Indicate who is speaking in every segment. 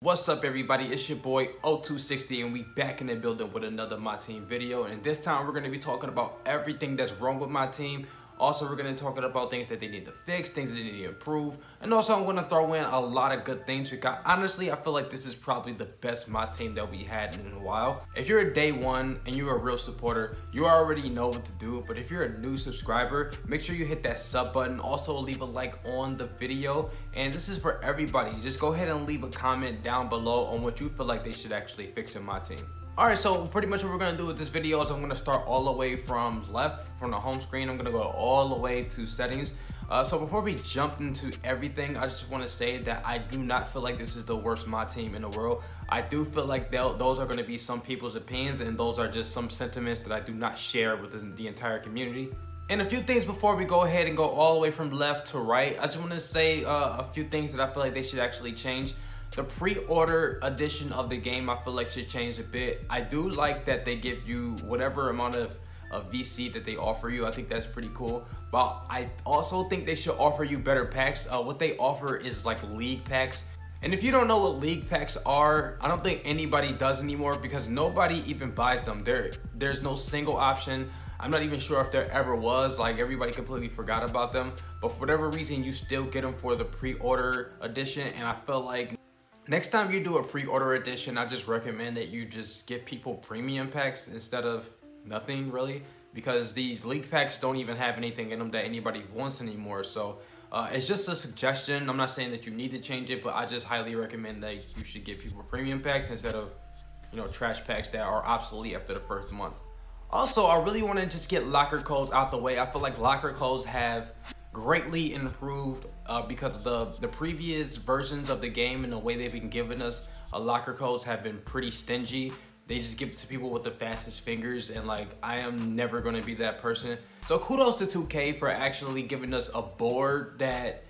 Speaker 1: What's up everybody, it's your boy 0260 and we back in the building with another MyTEAM video, and this time we're going to be talking about everything that's wrong with MyTEAM. Also, we're going to talk about things that they need to fix, things that they need to improve, and also I'm going to throw in a lot of good things because honestly I feel like this is probably the best MyTEAM that we had in a while. If you're a day one and you're a real supporter, you already know what to do, but if you're a new subscriber, make sure you hit that sub button. Also leave a like on the video, and this is for everybody. Just go ahead and leave a comment down below on what you feel like they should actually fix in MyTEAM. Alright, so pretty much what we're going to do with this video is I'm going to start all the way from left, from the home screen. I'm going to go all the way to settings. So before we jump into everything, I just want to say that I do not feel like this is the worst MyTEAM in the world. I do feel like those are going to be some people's opinions, and those are just some sentiments that I do not share with the entire community. And a few things before we go ahead and go all the way from left to right, I just want to say a few things that I feel like they should actually change. The pre-order edition of the game I feel like should change a bit. I do like that they give you whatever amount of VC that they offer you. I think that's pretty cool, but I also think they should offer you better packs. What they offer is like league packs, and if you don't know what league packs are, I don't think anybody does anymore because nobody even buys them. There's no single option. I'm not even sure if there ever was. Like, everybody completely forgot about them, but for whatever reason you still get them for the pre-order edition. And I feel like next time you do a pre-order edition, I just recommend that you just give people premium packs instead of nothing really, because these league packs don't even have anything in them that anybody wants anymore. So it's just a suggestion. I'm not saying that you need to change it, but I just highly recommend that you should give people premium packs instead of, you know, trash packs that are obsolete after the first month. Also, I really want to just get locker codes out the way. I feel like locker codes have greatly improved because the previous versions of the game and the way they've been giving us locker codes have been pretty stingy. They just give it to people with the fastest fingers, and like, I am never going to be that person. So kudos to 2K for actually giving us a board that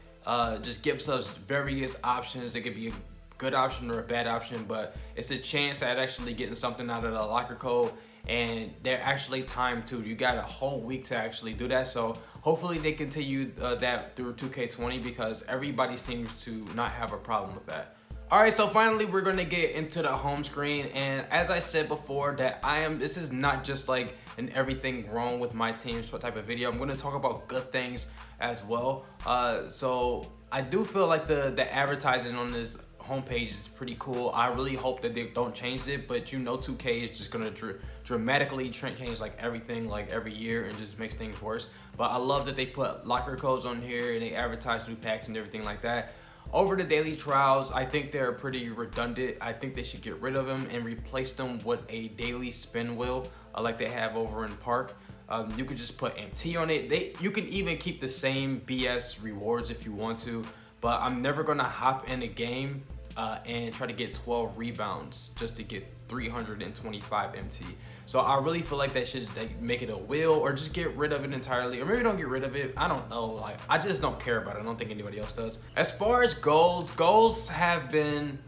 Speaker 1: just gives us various options. It could be a good option or a bad option, but it's a chance at actually getting something out of the locker code, and they're actually timed too. You got a whole week to actually do that, so hopefully they continue that through 2K20 because everybody seems to not have a problem with that. Alright, so finally we're going to get into the home screen, and as I said before, that this is not just like an everything wrong with MyTEAM type of video. I'm going to talk about good things as well. So I do feel like the advertising on this homepage is pretty cool. I really hope that they don't change it, but you know 2K is just gonna dramatically change like everything like every year and just makes things worse. But I love that they put locker codes on here and they advertise new packs and everything like that. Over the daily trials, I think they're pretty redundant. I think they should get rid of them and replace them with a daily spin wheel like they have over in Park. You could just put MT on it. You can even keep the same BS rewards if you want to, but I'm never gonna hop in a game and try to get 12 rebounds just to get 325 MT. So I really feel like they should make it a wheel, or just get rid of it entirely, or maybe don't get rid of it. I don't know. Like, I just don't care about it. I don't think anybody else does. As far as goals have been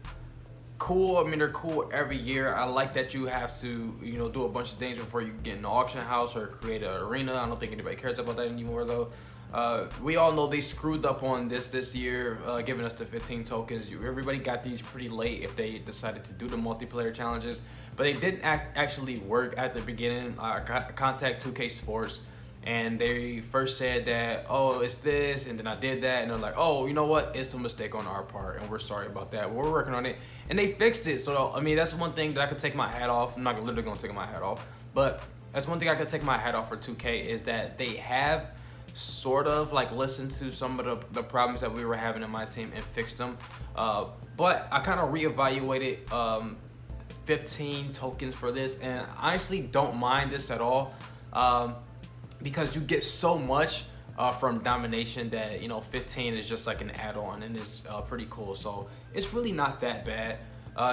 Speaker 1: cool. I mean, they're cool every year. I like that you have to, you know, do a bunch of things before you get in the auction house or create an arena. I don't think anybody cares about that anymore though. We all know they screwed up on this year, giving us the 15 tokens. Everybody got these pretty late if they decided to do the multiplayer challenges, but they didn't actually work at the beginning. I contact 2K Sports, and they first said that, oh, it's this, and then I did that, and they're like, oh, you know what, it's a mistake on our part and we're sorry about that, we're working on it, and they fixed it. So I mean, that's one thing that I could take my hat off. I'm not literally gonna take my hat off, but that's one thing I could take my hat off for 2K, is that they have sort of like listened to some of the problems that we were having in MyTEAM and fixed them. But I kind of reevaluated 15 tokens for this, and I honestly don't mind this at all, because you get so much from domination that, you know, 15 is just like an add-on, and it's pretty cool. So it's really not that bad.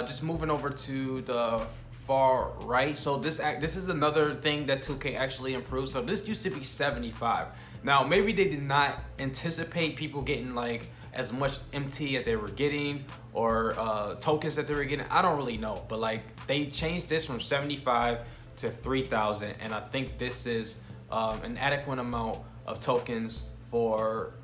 Speaker 1: Just moving over to the far right, so this is another thing that 2K actually improved. So this used to be 75. Now maybe they did not anticipate people getting like as much MT as they were getting, or tokens that they were getting. I don't really know, but like, they changed this from 75 to 3,000, and I think this is an adequate amount of tokens for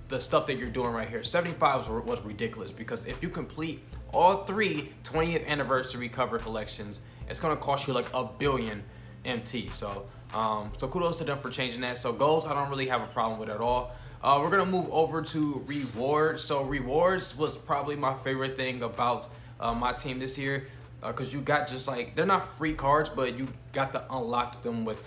Speaker 1: the stuff that you're doing right here. 75 was ridiculous, because if you complete all 3 20th anniversary cover collections. It's gonna cost you like $1 billion MT. So kudos to them for changing that. So goals, I don't really have a problem with at all. We're gonna move over to rewards. So rewards was probably my favorite thing about my team this year, because you got just like, they're not free cards, but you got to unlock them with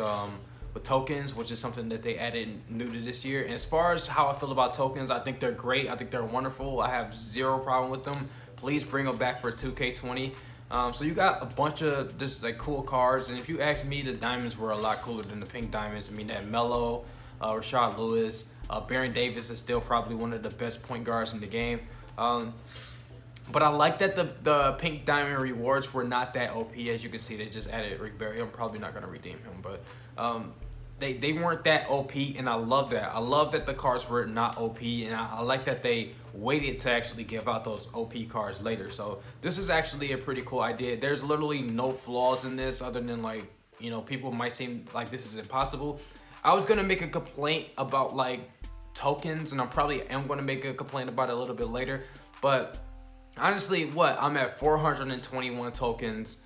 Speaker 1: tokens, which is something that they added new to this year. And as far as how I feel about tokens, I think they're great. I think they're wonderful. I have zero problem with them. Please bring them back for 2K20. So you got a bunch of just like cool cards, and if you ask me, the diamonds were a lot cooler than the pink diamonds. I mean, that Melo, Rashad Lewis, Baron Davis is still probably one of the best point guards in the game. But I like that the pink diamond rewards were not that OP. As you can see, they just added Rick Barry. I'm probably not gonna redeem him, but they weren't that OP, and I love that. I love that the cards were not OP, and I like that they waited to actually give out those OP cards later. So this is actually a pretty cool idea. There's literally no flaws in this other than, like, you know, people might seem like this is impossible. I was gonna make a complaint about like tokens, and I probably am gonna make a complaint about it a little bit later, but honestly, I'm at 421 tokens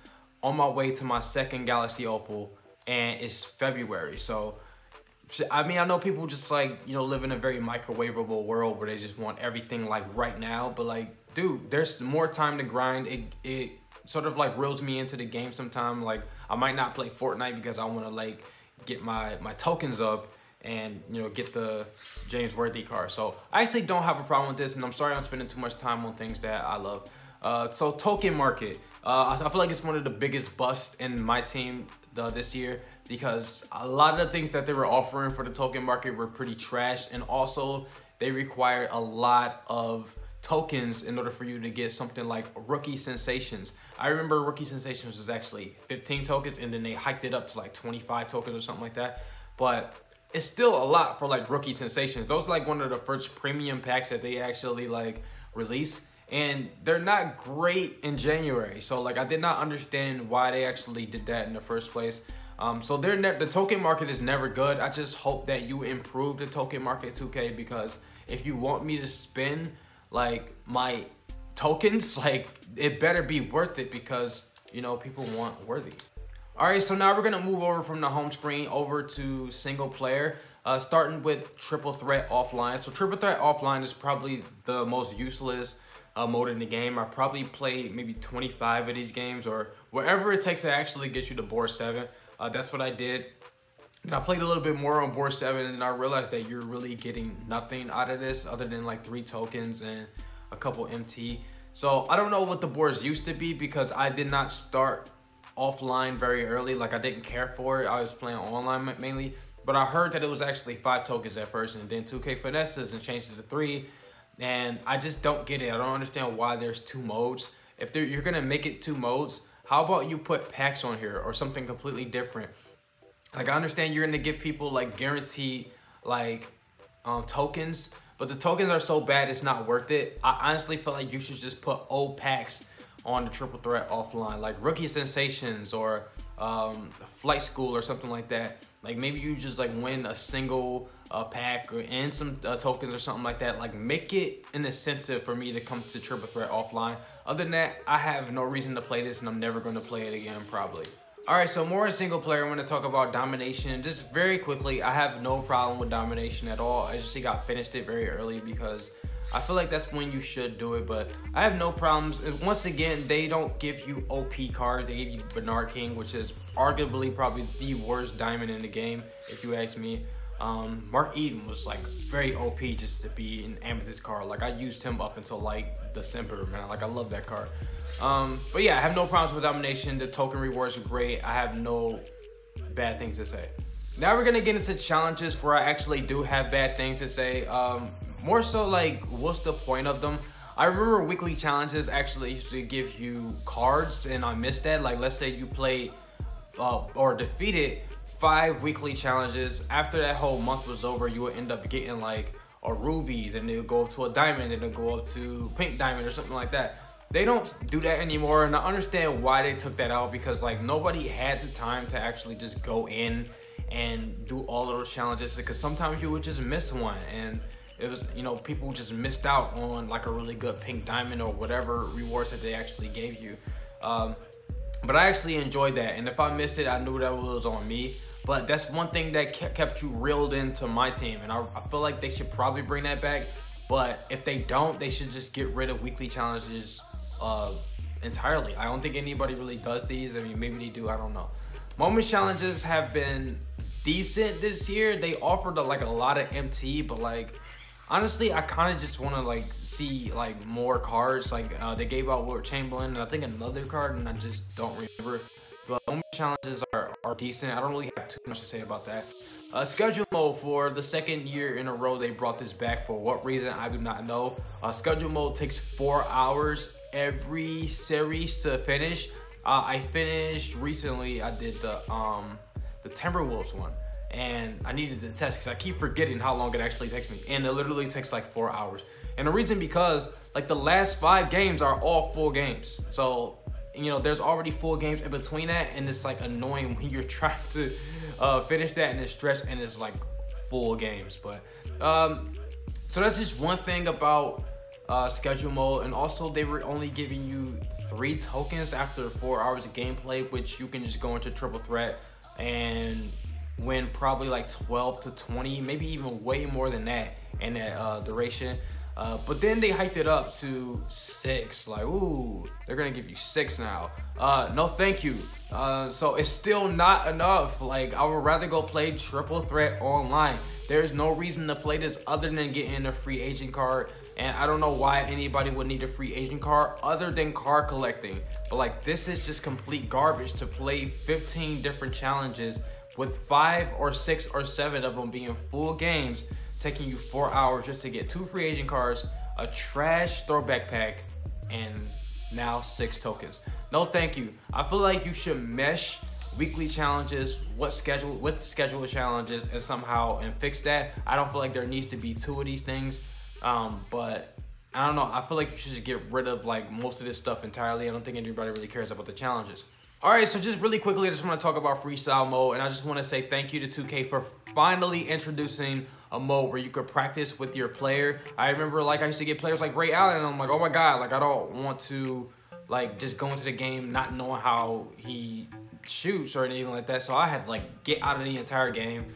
Speaker 1: on my way to my second Galaxy Opal, and it's February. So I mean, I know people just like, you know, live in a very microwavable world where they just want everything like right now, but like, dude, there's more time to grind. It sort of like reels me into the game sometime. Like, I might not play Fortnite because I want to like get my tokens up and, you know, get the James Worthy card. So I actually don't have a problem with this, and I'm sorry I'm spending too much time on things that I love. So token market, I feel like it's one of the biggest busts in my team this year, because a lot of the things that they were offering for the token market were pretty trash, and also they required a lot of tokens in order for you to get something like rookie sensations. I remember rookie sensations was actually 15 tokens, and then they hiked it up to like 25 tokens or something like that. But it's still a lot for like rookie sensations. Those are like one of the first premium packs that they actually like release, and they're not great in January. So like, I did not understand why they actually did that in the first place. So the token market is never good. I just hope that you improve the token market, 2K, because if you want me to spend like my tokens, like, it better be worth it, because, you know, people want worthy. All right, so now we're gonna move over from the home screen over to single player, starting with Triple Threat Offline. So Triple Threat Offline is probably the most useless mode in the game. I probably played maybe 25 of these games, or whatever it takes to actually get you to board 7. That's what I did. And I played a little bit more on board 7, and I realized that you're really getting nothing out of this other than like 3 tokens and a couple MT. So I don't know what the boards used to be, because I did not start offline very early. Like, I didn't care for it. I was playing online mainly, but I heard that it was actually 5 tokens at first, and then 2K finesses and changed it to 3. And I just don't get it. I don't understand why there's 2 modes. If you're gonna make it 2 modes, how about you put packs on here or something completely different? Like, I understand you're gonna give people like guaranteed like tokens, but the tokens are so bad it's not worth it. I honestly feel like you should just put old packs on the Triple Threat Offline, like Rookie Sensations or Flight School or something like that. Like, maybe you just like win a single pack and some tokens or something like that. Like, make it an incentive for me to come to Triple Threat Offline. Other than that, I have no reason to play this, and I'm never going to play it again probably. All right, so more in single player, I'm going to talk about domination. Just very quickly, I have no problem with domination at all. I just finished it very early because I feel like that's when you should do it, but I have no problems. Once again, they don't give you OP cards. They give you Bernard King, which is arguably probably the worst diamond in the game, if you ask me. Mark Eden was like very OP just to be an amethyst card. Like, I used him up until like December, man. Like, I love that card. But yeah, I have no problems with domination. The token rewards are great. I have no bad things to say. Now we're gonna get into challenges where I actually do have bad things to say. More so like, what's the point of them? I remember weekly challenges actually used to give you cards, and I missed that. Like, let's say you played or defeated 5 weekly challenges. After that whole month was over, you would end up getting like a ruby, then it would go up to a diamond, then it would go up to pink diamond or something like that. They don't do that anymore, and I understand why they took that out, because like nobody had the time to actually just go in and do all of those challenges, because sometimes you would just miss one, and it was, you know, people just missed out on like a really good pink diamond or whatever rewards that they actually gave you. But I actually enjoyed that, and if I missed it, I knew that was on me. But that's one thing that kept you reeled into my team, and I feel like they should probably bring that back. But if they don't, they should just get rid of weekly challenges entirely. I don't think anybody really does these. I mean, maybe they do, I don't know. Moment challenges have been decent this year. They offered like a lot of MT, but like honestly, I kind of just want to like see like more cards. Like they gave out Lord Chamberlain and I think another card, and I just don't remember. But moment challenges are decent. I don't really have too much to say about that. Schedule mode, for the second year in a row they brought this back. For what reason, I do not know. Schedule mode takes 4 hours every series to finish. I finished recently. I did the Timberwolves one, and I needed to test because I keep forgetting how long it actually takes me, and it literally takes like 4 hours. And the reason, because like the last 5 games are all full games, so you know there's already full games in between that, and it's like annoying when you're trying to finish that and it's stressed and it's like full games. But so that's just one thing about schedule mode. And also they were only giving you 3 tokens after 4 hours of gameplay, which you can just go into triple threat and win probably like 12 to 20, maybe even way more than that in that duration. But then they hiked it up to 6. Like, ooh, they're gonna give you 6 now. No, thank you. So it's still not enough. Like, I would rather go play triple threat online. There's no reason to play this other than getting a free agent card. And I don't know why anybody would need a free agent card other than card collecting. But like, this is just complete garbage to play 15 different challenges with 5 or 6 or 7 of them being full games, taking you 4 hours just to get 2 free agent cards, a trash throwback pack, and now 6 tokens. No, thank you. I feel like you should mesh weekly challenges with scheduled challenges and somehow fix that. I don't feel like there needs to be 2 of these things, but I don't know. I feel like you should just get rid of like most of this stuff entirely. I don't think anybody really cares about the challenges. All right, so just really quickly, I just want to talk about freestyle mode, and I just want to say thank you to 2K for finally introducing a mode where you could practice with your player. I remember like I used to get players like Ray Allen, and I'm like, oh my god, like I don't want to like just go into the game not knowing how he shoots or anything like that. So I had to like get out of the entire game,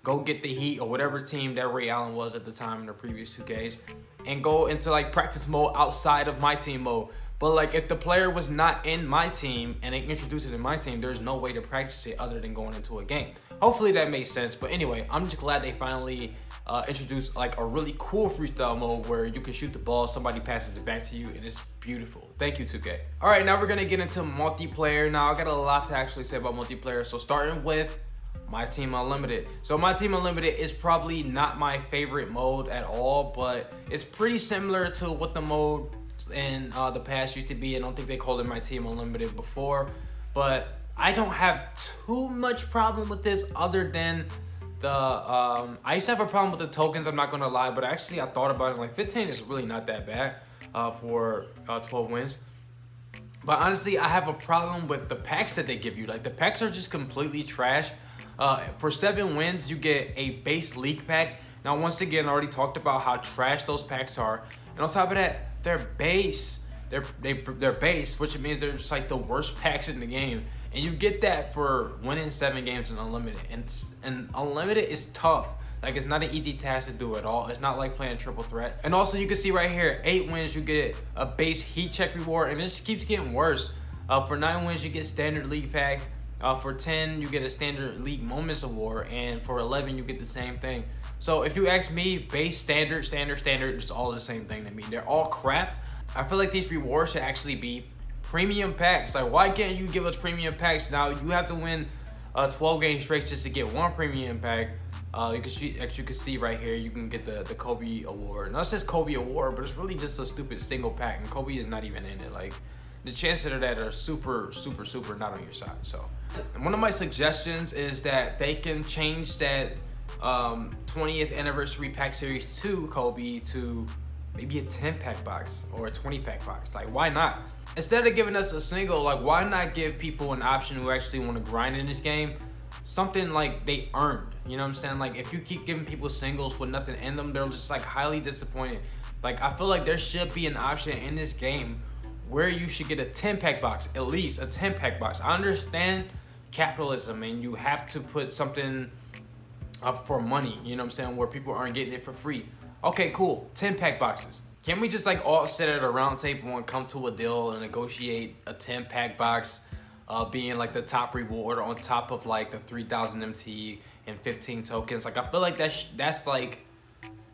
Speaker 1: go get the Heat or whatever team that Ray Allen was at the time in the previous 2Ks, and go into like practice mode outside of my team mode. But like if the player was not in my team and they introduced it in my team, there's no way to practice it other than going into a game. Hopefully that makes sense. But anyway, I'm just glad they finally introduced like a really cool freestyle mode where you can shoot the ball, somebody passes it back to you, and it's beautiful. Thank you, 2K. All right, now we're gonna get into multiplayer. Now I got a lot to actually say about multiplayer. So starting with MyTEAM Unlimited. So MyTEAM Unlimited is probably not my favorite mode at all, but it's pretty similar to what the mode in the past used to be. I don't think they called it MyTEAM Unlimited before, but I don't have too much problem with this other than the I used to have a problem with the tokens, I'm not gonna lie, but actually I thought about it, like 15 is really not that bad for 12 wins. But honestly, I have a problem with the packs that they give you. Like the packs are just completely trash. For 7 wins, you get a base league pack. Now, once again, I already talked about how trash those packs are. And on top of that, they're base. They're base, which means they're just like the worst packs in the game. And you get that for winning 7 games in Unlimited. And Unlimited is tough. Like, it's not an easy task to do at all. It's not like playing triple threat. And also, you can see right here, 8 wins, you get a base heat check reward, and it just keeps getting worse. For 9 wins, you get standard league pack. For 10, you get a standard league moments award, and for 11, you get the same thing. So if you ask me, base, standard, it's all the same thing to me. They're all crap. I feel like these rewards should actually be premium packs. Like, why can't you give us premium packs? Now, you have to win 12 games straight just to get 1 premium pack. As you can see right here, you can get the Kobe award. Now, it says Kobe award, but it's really just a stupid single pack, and Kobe is not even in it. Like, the chances of that are super not on your side. So one of my suggestions is that they can change that 20th anniversary pack series 2 Kobe to maybe a 10-pack box or a 20-pack box. Like, why not? Instead of giving us a single, like, why not give people an option who actually want to grind in this game? something like they earned. You know what I'm saying? Like if you keep giving people singles with nothing in them, they're just like highly disappointed. Like I feel like there should be an option in this game where you should get a 10-pack box, at least a 10-pack box. I understand capitalism and you have to put something up for money, you know what I'm saying, where people aren't getting it for free. Okay, cool, 10-pack boxes. Can we just like all sit at a round table and come to a deal and negotiate a 10-pack box being like the top reward on top of like the 3,000 MT and 15 tokens? Like I feel like that's like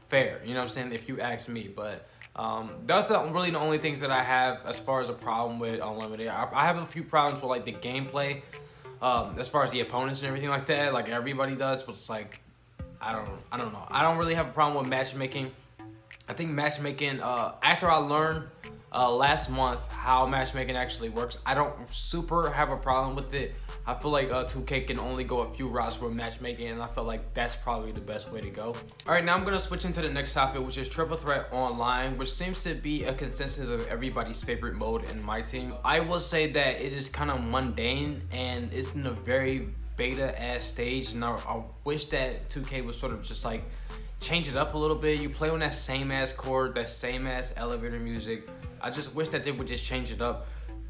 Speaker 1: fair, you know what I'm saying, if you ask me. But that's really the only things that I have as far as a problem with Unlimited. I have a few problems with like the gameplay, as far as the opponents and everything like that, like everybody does, but it's like, I don't know. I don't really have a problem with matchmaking. I think matchmaking, after I learned last month how matchmaking actually works, I don't super have a problem with it. I feel like 2K can only go a few routes with matchmaking, and I feel like that's probably the best way to go. All right, now I'm gonna switch into the next topic, which is Triple Threat Online, which seems to be a consensus of everybody's favorite mode in my team. I will say that it is kind of mundane and it's in a very beta-ass stage, and I wish that 2K would sort of just like change it up a little bit. You play on that same ass chord, that same ass elevator music. I just wish that they would just change it up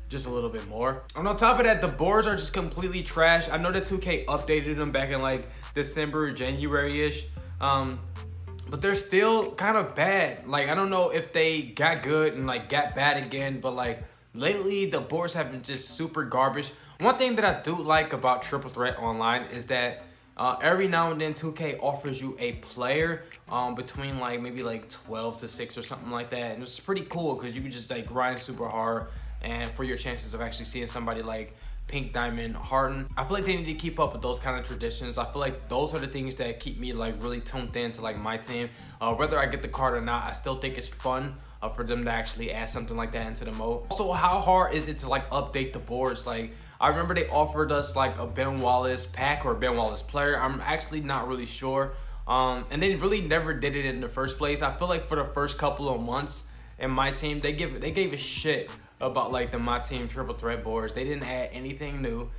Speaker 1: just a little bit more. And on top of that, the boards are just completely trash. I know that 2K updated them back in like December, January-ish, but they're still kind of bad. Like I don't know if they got good and like got bad again, but like lately the boards have been just super garbage. One thing that I do like about Triple Threat Online is that every now and then 2K offers you a player between like maybe like 12 to 6 or something like that, and it's pretty cool because you can just like grind super hard and for your chances of actually seeing somebody like Pink Diamond Harden. I feel like they need to keep up with those kind of traditions. I feel like those are the things that keep me like really tuned in to like my team. Whether I get the card or not, I still think it's fun for them to actually add something like that into the mode. Also, how hard is it to like update the boards? Like I remember they offered us like a Ben Wallace pack or a Ben Wallace player. I'm actually not really sure. And they really never did it in the first place. I feel like for the first couple of months in my team, they gave a shit about like the my team Triple Threat boards. They didn't add anything new.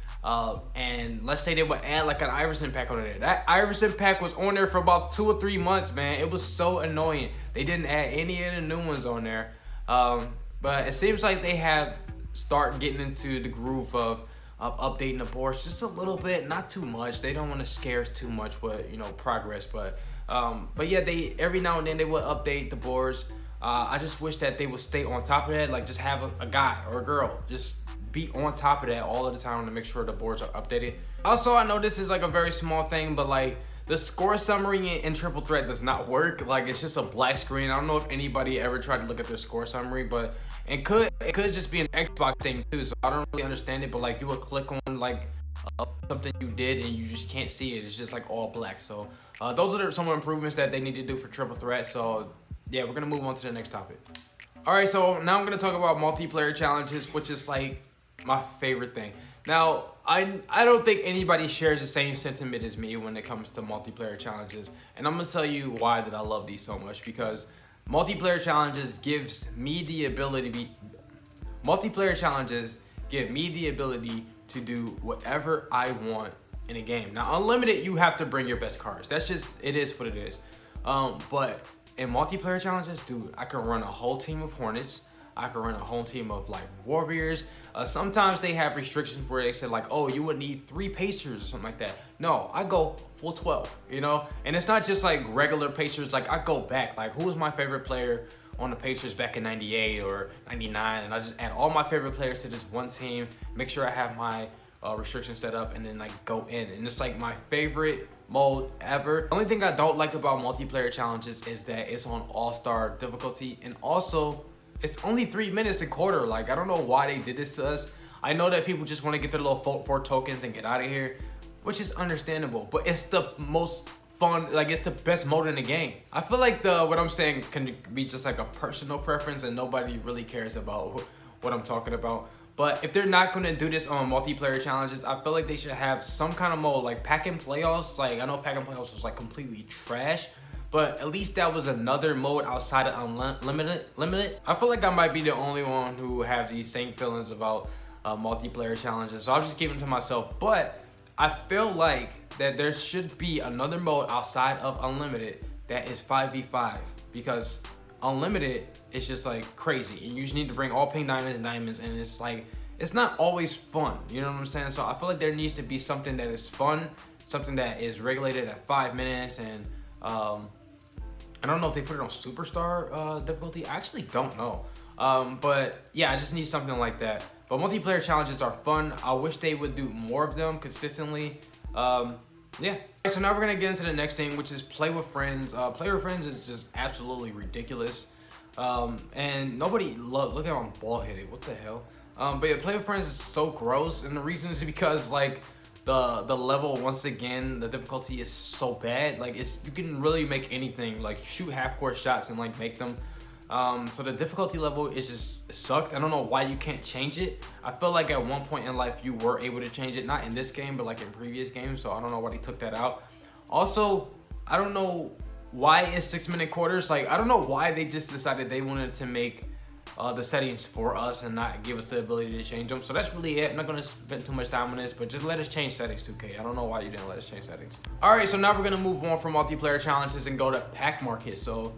Speaker 1: And let's say they would add like an Iverson pack on there. That Iverson pack was on there for about 2 or 3 months, man. It was so annoying. They didn't add any of the new ones on there. But it seems like they have start getting into the groove of updating the boards just a little bit, not too much. They don't want to scare us too much with, you know, progress. But yeah, they every now and then they will update the boards. I just wish that they would stay on top of that. Like just have a guy or a girl just be on top of that all of the time to make sure the boards are updated. Also, I know this is like a very small thing, but like the score summary in Triple Threat does not work. Like it's just a black screen. I don't know if anybody ever tried to look at their score summary, but it could just be an Xbox thing too. So I don't really understand it, but like you would click on like something you did and you just can't see it. It's just like all black. So those are some improvements that they need to do for Triple Threat. So yeah, we're gonna move on to the next topic. All right, so now I'm gonna talk about multiplayer challenges, which is like my favorite thing. Now, I don't think anybody shares the same sentiment as me when it comes to multiplayer challenges, and I'm gonna tell you why that I love these so much. Because multiplayer challenges give me the ability to do whatever I want in a game. Now, Unlimited, you have to bring your best cards. That's just, it is what it is. But in multiplayer challenges, dude, I can run a whole team of Hornets. I can run a whole team of like Warriors. Sometimes they have restrictions where they say like, oh, you would need 3 Pacers or something like that. No, I go full 12, you know? And it's not just like regular Pacers. Like I go back, like who was my favorite player on the Pacers back in 98 or 99? And I just add all my favorite players to this one team, make sure I have my restrictions set up, and then like go in. And it's like my favorite mode ever. The only thing I don't like about multiplayer challenges is that it's on all-star difficulty, and also it's only 3 minutes a quarter. Like I don't know why they did this to us. I know that people just want to get their little 4 tokens and get out of here, which is understandable, but it's the most fun, like it's the best mode in the game. I feel like what I'm saying can be just like a personal preference and nobody really cares about what I'm talking about. But if they're not gonna do this on multiplayer challenges, I feel like they should have some kind of mode like Pack-in Playoffs. Like I know Pack-in Playoffs was like completely trash, but at least that was another mode outside of Unlimited. I feel like I might be the only one who have these same feelings about multiplayer challenges, so I'll just keep them to myself. But I feel like that there should be another mode outside of Unlimited that is 5v5, because Unlimited is just like crazy, and you just need to bring all pink diamonds, and it's like, it's not always fun, you know what I'm saying? So I feel like there needs to be something that is fun, something that is regulated at 5 minutes, and I don't know if they put it on Superstar difficulty. I actually don't know. But yeah, I just need something like that. But multiplayer challenges are fun. I wish they would do more of them consistently. Yeah. So now we're gonna get into the next thing, which is play with friends. Play with friends is just absolutely ridiculous. And nobody look at I'm ball headed. What the hell? But yeah, play with friends is so gross, and the reason is because like the level, once again, the difficulty is so bad. Like you can really make anything, like shoot half-court shots and like make them. So the difficulty level is just, it sucks. I don't know why you can't change it. I feel like at one point in life you were able to change it, not in this game, but like in previous games. So I don't know why they took that out. Also, I don't know why it's 6-minute quarters. Like, I don't know why they just decided they wanted to make the settings for us and not give us the ability to change them. So that's really it. I'm not gonna spend too much time on this, but just let us change settings, 2K. I don't know why you didn't let us change settings. All right, so now we're gonna move on from multiplayer challenges and go to pack market. So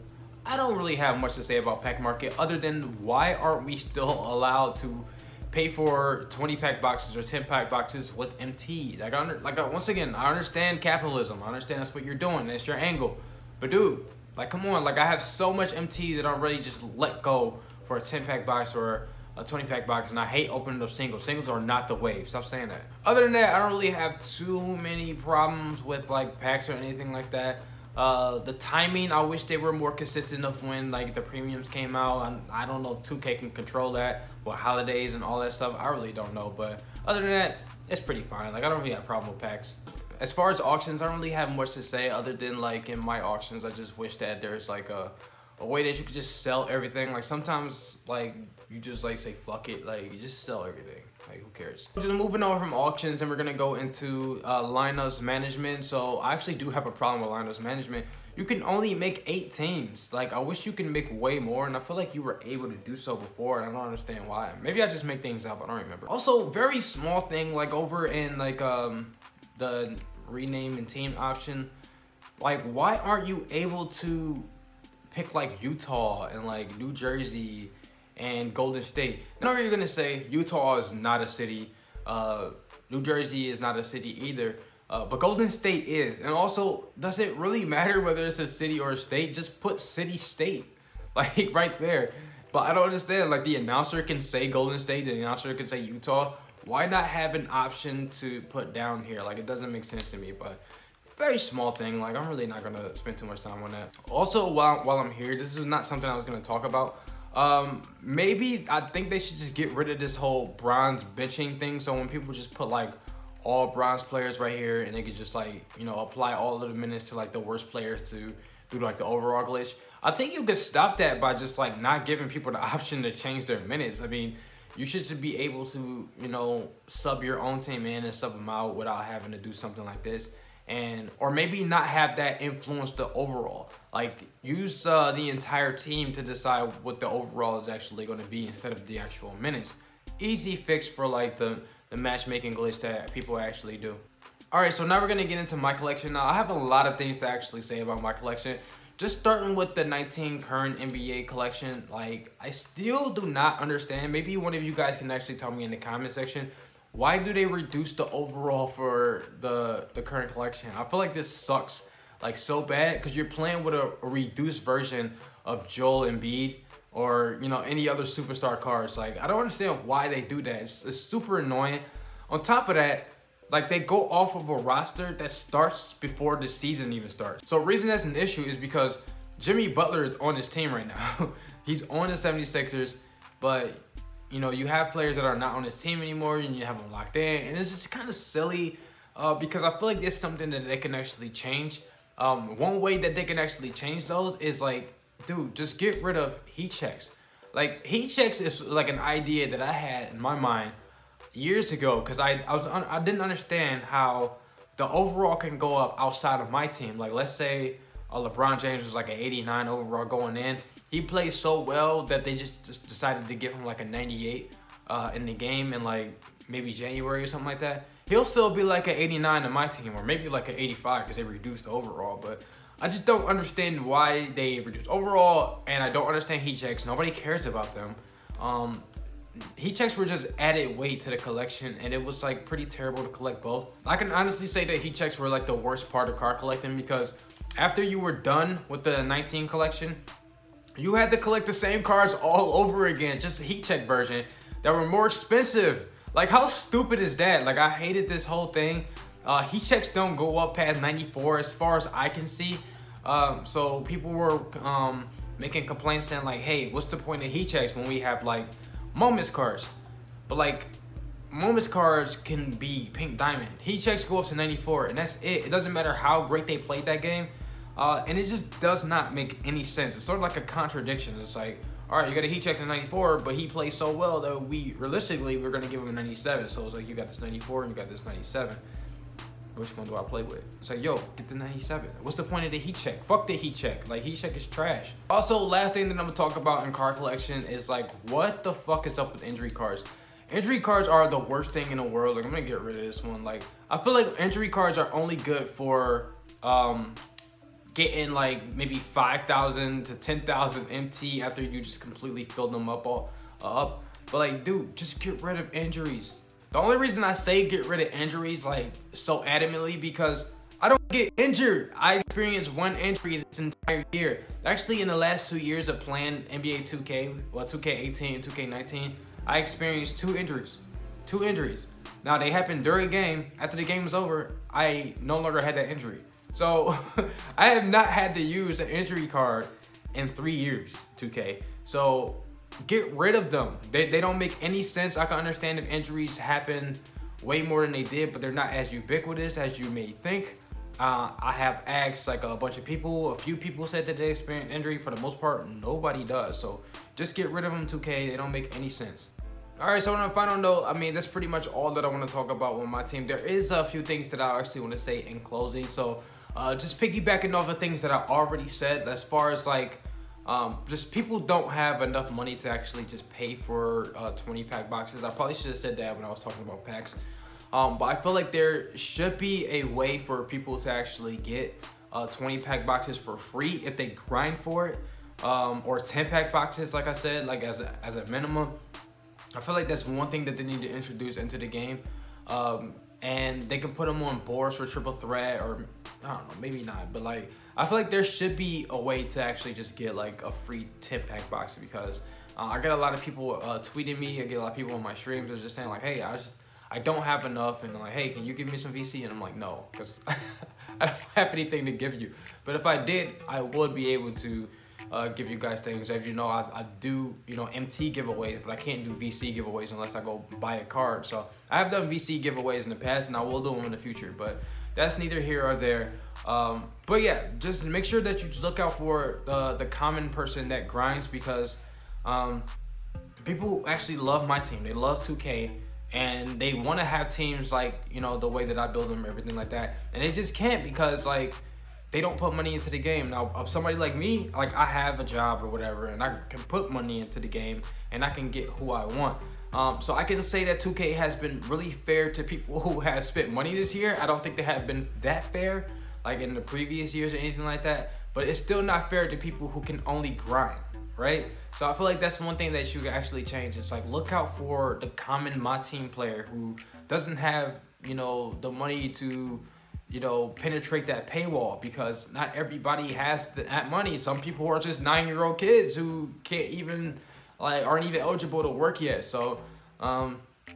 Speaker 1: I don't really have much to say about pack market other than why aren't we still allowed to pay for 20 pack boxes or 10 pack boxes with MT? Once again, I understand capitalism. I understand that's what you're doing. That's your angle. But dude, like, come on. Like, I have so much MT that I already just let go for a 10 pack box or a 20 pack box, and I hate opening up singles. Singles are not the wave. Stop saying that. Other than that, I don't really have too many problems with like packs or anything like that. The timing, I wish they were more consistent of when like the premiums came out. I don't know if 2K can control that with holidays and all that stuff. I really don't know, but other than that, it's pretty fine. Like, I don't really have a problem with packs. As far as auctions, I don't really have much to say other than like in my auctions, I just wish that there's like a way that you could just sell everything. Like sometimes like you just like say fuck it, like you just sell everything. Like, who cares? Just moving on from auctions, and we're gonna go into lineups management. So I actually do have a problem with lineups management. You can only make 8 teams. Like, I wish you can make way more, and I feel like you were able to do so before, and I don't understand why. Maybe I just make things up, I don't remember. Also, very small thing, like over in like the rename and team option, like why aren't you able to pick like Utah and like New Jersey and Golden State? I know you're gonna say Utah is not a city, New Jersey is not a city either, but Golden State is. And also, does it really matter whether it's a city or a state? Just put city, state, like right there. But I don't understand, like the announcer can say Golden State, the announcer can say Utah. Why not have an option to put down here? Like, it doesn't make sense to me, but very small thing. Like, I'm really not gonna spend too much time on that. Also, while I'm here, this is not something I was gonna talk about. Maybe I think they should just get rid of this whole bronze benching thing. So when people just put like all bronze players right here, and they could just like, you know, apply all of the minutes to like the worst players to do like the overall glitch. I think you could stop that by just like not giving people the option to change their minutes. I mean, you should just be able to, you know, sub your own team in and sub them out without having to do something like this. And or maybe not have that influence the overall. Like, use the entire team to decide what the overall is actually going to be instead of the actual minutes. Easy fix for like the matchmaking glitch that people actually do. All right, so now we're gonna get into my collection. Now I have a lot of things to actually say about my collection. Just starting with the 19 current NBA collection, like, I still do not understand. Maybe one of you guys can actually tell me in the comment section, why do they reduce the overall for the current collection? I feel like this sucks like so bad, because you're playing with a reduced version of Joel Embiid or, you know, any other superstar cards. Like, I don't understand why they do that. It's super annoying. On top of that, like, they go off of a roster that starts before the season even starts. So the reason that's an issue is because Jimmy Butler is on his team right now. He's on the 76ers, but, you know, you have players that are not on his team anymore, and you have them locked in, and it's just kind of silly because I feel like it's something that they can actually change. One way that they can actually change those is like, dude, just get rid of heat checks. Like, heat checks is like an idea that I had in my mind years ago, because I didn't understand how the overall can go up outside of my team. Like, let's say LeBron James was like an 89 overall going in. He plays so well that they just decided to give him like a 98 in the game in like maybe January or something like that. he'll still be like an 89 in my team, or maybe like an 85 because they reduced the overall. But I just don't understand why they reduced overall, and I don't understand heat checks. Nobody cares about them. Heat checks were just added weight to the collection, and it was like pretty terrible to collect both. I can honestly say that heat checks were like the worst part of card collecting, because after you were done with the 19 collection, you had to collect the same cards all over again, just a heat check version that were more expensive. Like, how stupid is that? Like, I hated this whole thing. Heat checks don't go up past 94 as far as I can see. So people were making complaints saying like, hey, what's the point of heat checks when we have like moments cards? But like, moments cards can be pink diamond. Heat checks go up to 94, and that's it. It doesn't matter how great they played that game. And it just does not make any sense. It's sort of like a contradiction. It's like, all right, you got a heat check to 94, but he plays so well that we're gonna give him a 97. So it's like, you got this 94 and you got this 97. Which one do I play with? It's like, yo, get the 97. What's the point of the heat check? Fuck the heat check. Like, heat check is trash. Also, last thing that I'm gonna talk about in card collection is like, what the fuck is up with injury cards? Injury cards are the worst thing in the world. Like, I'm gonna get rid of this one. Like, I feel like injury cards are only good for getting like maybe 5,000 to 10,000 MT after you just completely filled them up But like, dude, just get rid of injuries. The only reason I say get rid of injuries like so adamantly, because I don't get injured. I experienced one injury this entire year. Actually, in the last 2 years of playing NBA 2K, well, 2K18 and 2K19, I experienced two injuries. Now, they happened during a game. After the game was over, I no longer had that injury. So I have not had to use an injury card in 3 years, 2K. So get rid of them. They don't make any sense. I can understand if injuries happen way more than they did, but they're not as ubiquitous as you may think. I have asked like a bunch of people. A few people said that they experienced injury. For the most part, nobody does. So just get rid of them, 2K. They don't make any sense. All right, so on a final note, I mean, that's pretty much all that I want to talk about with my team. There is a few things that I actually want to say in closing. So just piggybacking off the things that I already said, as far as like, just people don't have enough money to actually just pay for 20 pack boxes. I probably should have said that when I was talking about packs. But I feel like there should be a way for people to actually get 20 pack boxes for free if they grind for it, or 10 pack boxes, like I said, like as a minimum. I feel like that's one thing that they need to introduce into the game. And they can put them on boards for triple threat, or I don't know, maybe not, but like, I feel like there should be a way to actually just get like a free 10 pack box, because I get a lot of people tweeting me. I get a lot of people on my streams that are just saying like, hey, I don't have enough, and like, hey, can you give me some VC? And I'm like, no, because I don't have anything to give you. But if I did, I would be able to give you guys things. As you know, I do, you know, MT giveaways, but I can't do VC giveaways unless I go buy a card. So I have done VC giveaways in the past, and I will do them in the future, but that's neither here or there. But yeah, just make sure that you look out for the common person that grinds, because people actually love my team. They love 2K, and they want to have teams like, you know, the way that I build them, everything like that. And they just can't, because like, they don't put money into the game. Now, of somebody like me, like, I have a job or whatever, and I can put money into the game, and I can get who I want. So I can say that 2K has been really fair to people who have spent money this year. I don't think they have been that fair, like in the previous years or anything like that, but it's still not fair to people who can only grind, right? So I feel like that's one thing that you can actually change. It's like, look out for the common MyTEAM player who doesn't have, you know, the money to, you know, penetrate that paywall, because not everybody has that money. Some people are just 9-year-old kids who can't even, like, aren't even eligible to work yet. So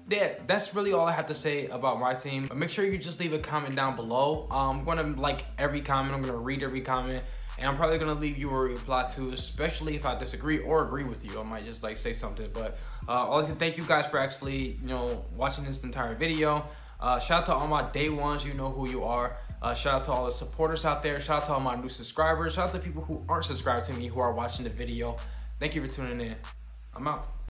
Speaker 1: yeah, that's really all I have to say about my team. But make sure you just leave a comment down below. I'm gonna like every comment. I'm gonna read every comment, and I'm probably gonna leave you a reply too, especially if I disagree or agree with you. I might just like say something. But I'd like to thank you guys for actually, you know, watching this entire video. Shout out to all my day ones, you know who you are. Shout out to all the supporters out there. Shout out to all my new subscribers. Shout out to people who aren't subscribed to me who are watching the video. Thank you for tuning in. I'm out.